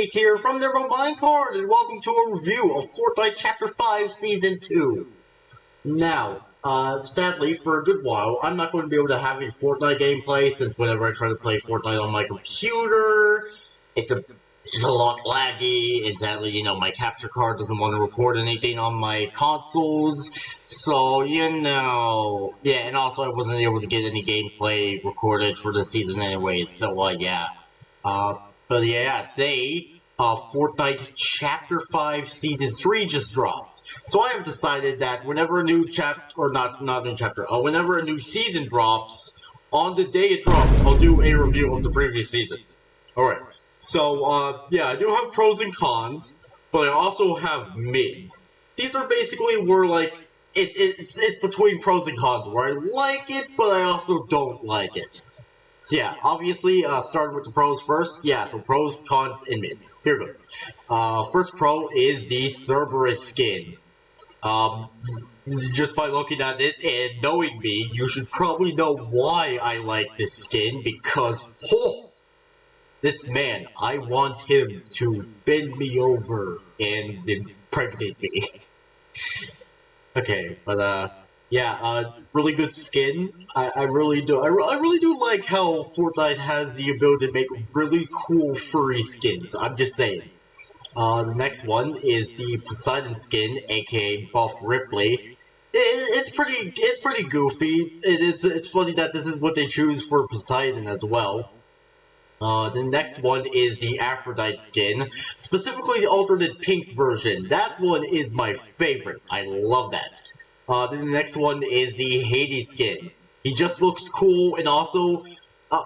Kate here from Never Mind Card, and welcome to a review of Fortnite Chapter 5 Season 2. Now, sadly, for a good while, I'm not going to be able to have any Fortnite gameplay, since whenever I try to play Fortnite on my computer, it's a lot laggy, and sadly, you know, my capture card doesn't want to record anything on my consoles, so, you know, yeah, and also I wasn't able to get any gameplay recorded for the season anyways, so, yeah. But yeah, today, Fortnite Chapter 5 Season 3 just dropped. So I have decided that whenever a new chapter, or not a new chapter, whenever a new season drops, on the day it drops, I'll do a review of the previous season. Alright, so, yeah, I do have pros and cons, but I also have mids. These are basically where, like, it's between pros and cons, where I like it, but I also don't like it. So yeah, obviously, starting with the pros first. Yeah, so pros, cons, and mids. Here goes. First pro is the Cerberus skin. Just by looking at it and knowing me, you should probably know why I like this skin, because, this man, I want him to bend me over and impregnate me. Okay, but, yeah, really good skin. I really do. I really do like how Fortnite has the ability to make really cool furry skins. I'm just saying. The next one is the Poseidon skin, aka Buff Ripley. It's pretty goofy. It's funny that this is what they choose for Poseidon as well. The next one is the Aphrodite skin, specifically the alternate pink version. That one is my favorite. I love that. Then the next one is the Hades skin. He just looks cool, and also,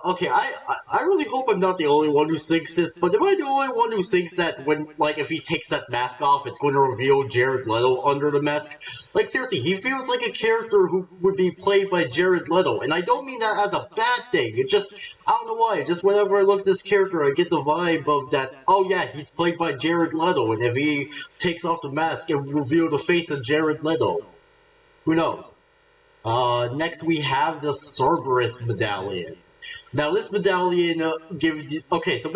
okay, I really hope I'm not the only one who thinks this, but am I the only one who thinks that when, like, if he takes that mask off, it's going to reveal Jared Leto under the mask? Like, seriously, he feels like a character who would be played by Jared Leto, and I don't mean that as a bad thing, it just, I don't know why, just whenever I look at this character, I get the vibe of that, oh yeah, he's played by Jared Leto, and if he takes off the mask, it will reveal the face of Jared Leto. Who knows? Next we have the Cerberus medallion. Now this medallion gives you... Okay, so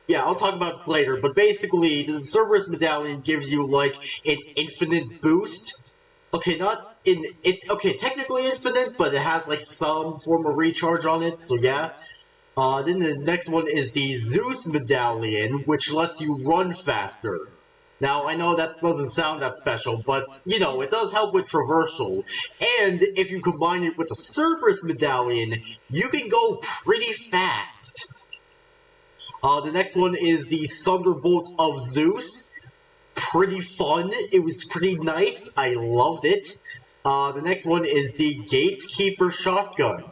yeah, I'll talk about this later, but basically, the Cerberus medallion gives you, like, an infinite boost. Okay, not in... It's, okay, technically infinite, but it has, like, some form of recharge on it, so yeah. Then the next one is the Zeus medallion, which lets you run faster. Now, I know that doesn't sound that special, but, you know, it does help with traversal. And if you combine it with the Cerberus medallion, you can go pretty fast. The next one is the Thunderbolt of Zeus. Pretty fun. It was pretty nice. I loved it. The next one is the Gatekeeper shotgun.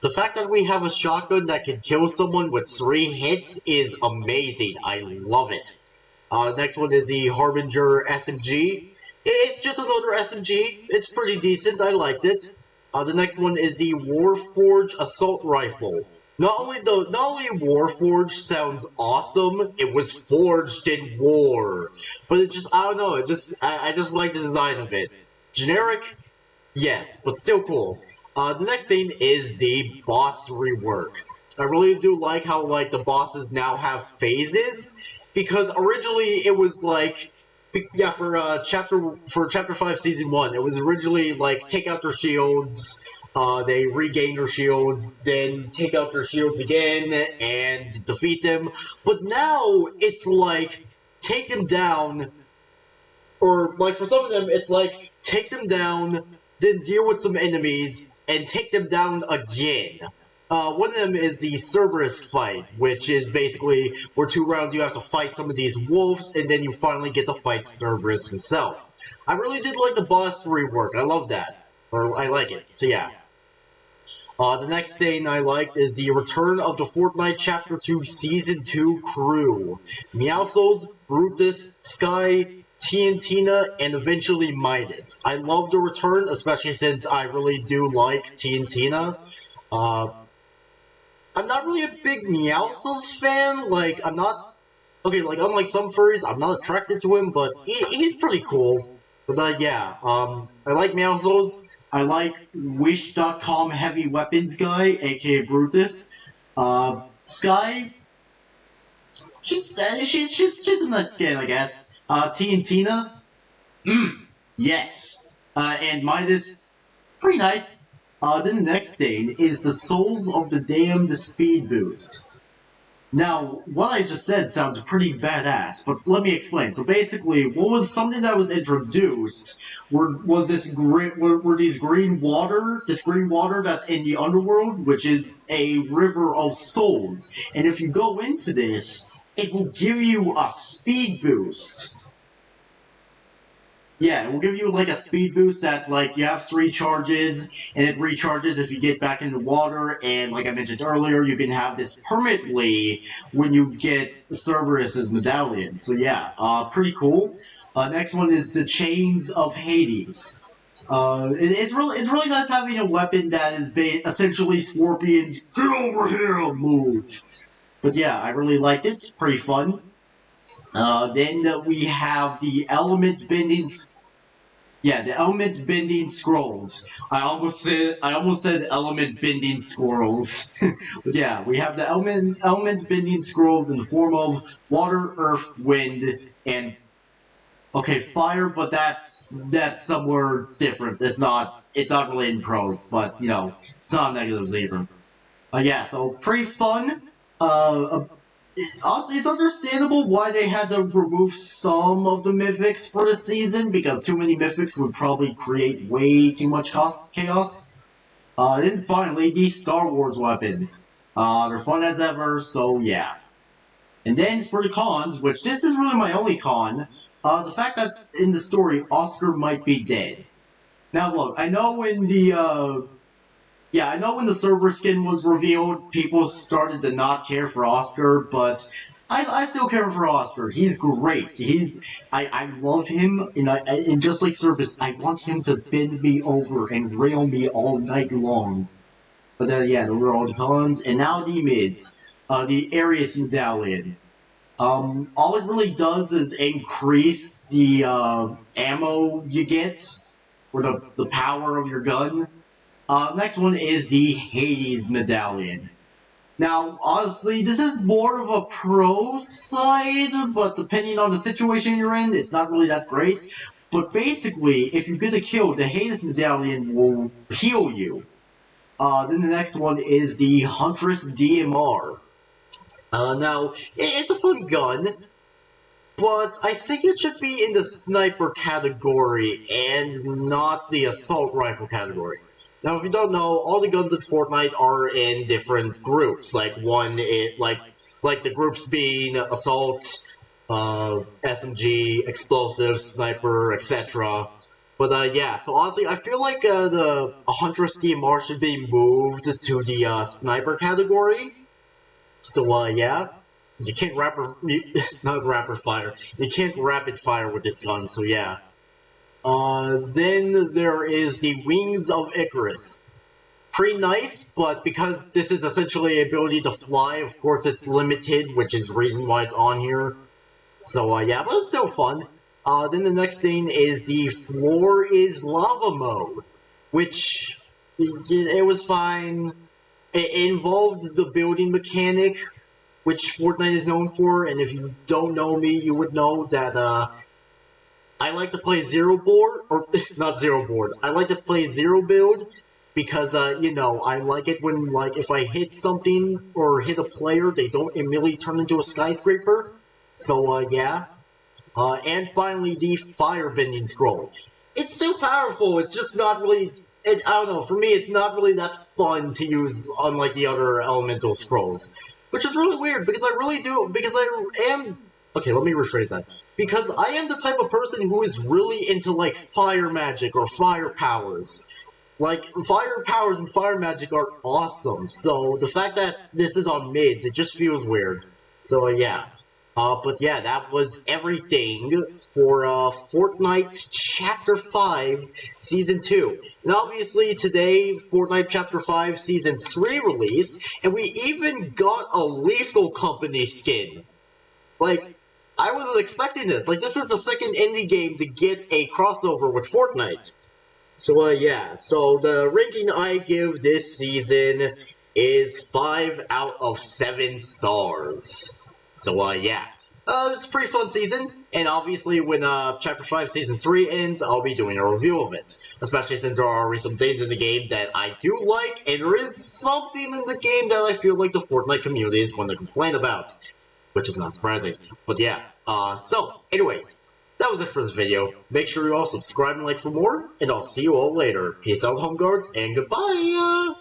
The fact that we have a shotgun that can kill someone with 3 hits is amazing. I love it. Next one is the Harbinger SMG. It's just another SMG. It's pretty decent. I liked it. The next one is the Warforged Assault Rifle. Not only Warforged sounds awesome, it was forged in war. But it just, I don't know, I just like the design of it. Generic? Yes, but still cool. The next thing is the boss rework. I really do like how, like, the bosses now have phases. Because originally it was like, yeah, for Chapter 5 Season 1, it was originally like, take out their shields, they regain their shields, then take out their shields again, and defeat them. But now, it's like, take them down, or, like, for some of them, it's like, take them down, then deal with some enemies, and take them down again. One of them is the Cerberus fight, which is basically where 2 rounds you have to fight some of these wolves, and then you finally get to fight Cerberus himself. I really did like the boss rework. I love that. Or, I like it. So, yeah. The next thing I liked is the return of the Fortnite Chapter 2 Season 2 crew. Meowthos, Brutus, Sky, Tiantina, and eventually Midas. I love the return, especially since I really do like Tiantina. I'm not really a big Meowthos fan, like, I'm not... Okay, like, unlike some furries, I'm not attracted to him, but he's pretty cool. But, yeah, I like Meowthos, I like Wish.com Heavy Weapons guy, aka Brutus. Sky, She's a nice skin, I guess. T and Tina, yes. And Midas, pretty nice. Then the next thing is the Souls of the Damned Speed Boost. Now, what I just said sounds pretty badass, but let me explain. So basically, what was something that was introduced was were these this green water that's in the underworld, which is a river of souls. And if you go into this, it will give you a speed boost. Yeah, it will give you like a speed boost that's like you have 3 charges, and it recharges if you get back into water. And like I mentioned earlier, you can have this permanently when you get Cerberus's medallion. So yeah, pretty cool. Next one is the Chains of Hades. It's really nice having a weapon that is essentially Scorpion's "get over here" move. But yeah, I really liked it. It's pretty fun. Then we have the element bending. Yeah, the element bending scrolls. I almost said element bending squirrels. But yeah, we have the element bending scrolls in the form of water, earth, wind, and okay, fire. But that's somewhere different. It's not really in pros, but you know, it's not negatives either. Yeah, so pretty fun. Also, it's understandable why they had to remove some of the mythics for the season, because too many mythics would probably create way too much chaos. Then finally, these Star Wars weapons. They're fun as ever, so yeah. And then for the cons, which this is really my only con, the fact that in the story, Oscar might be dead. Now look, I know when the yeah, I know when the server skin was revealed, people started to not care for Oscar, but I still care for Oscar. He's great. I love him, and just like Service, I want him to bend me over and rail me all night long. But then, yeah, those are all the cons, and now the mids. The Arius Medallion. All it really does is increase the ammo you get, or the power of your gun. Next one is the Hades Medallion. Now, honestly, this is more of a pro side, but depending on the situation you're in, it's not really that great. But basically, if you get a kill, the Hades Medallion will heal you. Then the next one is the Huntress DMR. Now, it's a fun gun, but I think it should be in the sniper category and not the assault rifle category. Now, if you don't know, all the guns in Fortnite are in different groups. Like the groups being assault, SMG, explosives, sniper, etc. But yeah, so honestly, I feel like the Huntress DMR should be moved to the sniper category. So yeah, you can't not rapid fire. You can't rapid fire with this gun. So yeah. Then there is the Wings of Icarus. Pretty nice, but because this is essentially the ability to fly, of course it's limited, which is the reason why it's on here. So yeah, but it's still fun. Then the next thing is the Floor is Lava mode, which it was fine. It involved the building mechanic, which Fortnite is known for, and if you don't know me, you would know that I like to play zero board, or not zero board. I like to play zero build because, you know, I like it when, like, if I hit something or hit a player, they don't immediately turn into a skyscraper. So, yeah. And finally, the Firebending Scroll. It's so powerful, it's just not really... I don't know, for me, it's not really that fun to use, unlike the other elemental scrolls. Which is really weird, because I am... Okay, let me rephrase that. Because I am the type of person who is really into, like, fire magic or fire powers. Like, fire powers and fire magic are awesome, so the fact that this is on mids, it just feels weird. So, yeah. But yeah, that was everything for Fortnite Chapter 5 Season 2. And obviously today, Fortnite Chapter 5 Season 3 release, and we even got a Lethal Company skin. Like, I wasn't expecting this. Like, this is the second indie game to get a crossover with Fortnite. So, yeah. So, the ranking I give this season is 5 out of 7 stars. So, yeah. It was a pretty fun season, and obviously when Chapter 5 Season 3 ends, I'll be doing a review of it. Especially since there are already some things in the game that I do like, and there is something in the game that I feel like the Fortnite community is going to complain about. Which is not surprising. But yeah, so, anyways, that was it for this video. Make sure you all subscribe and like for more, and I'll see you all later. Peace out, home guards, and goodbye!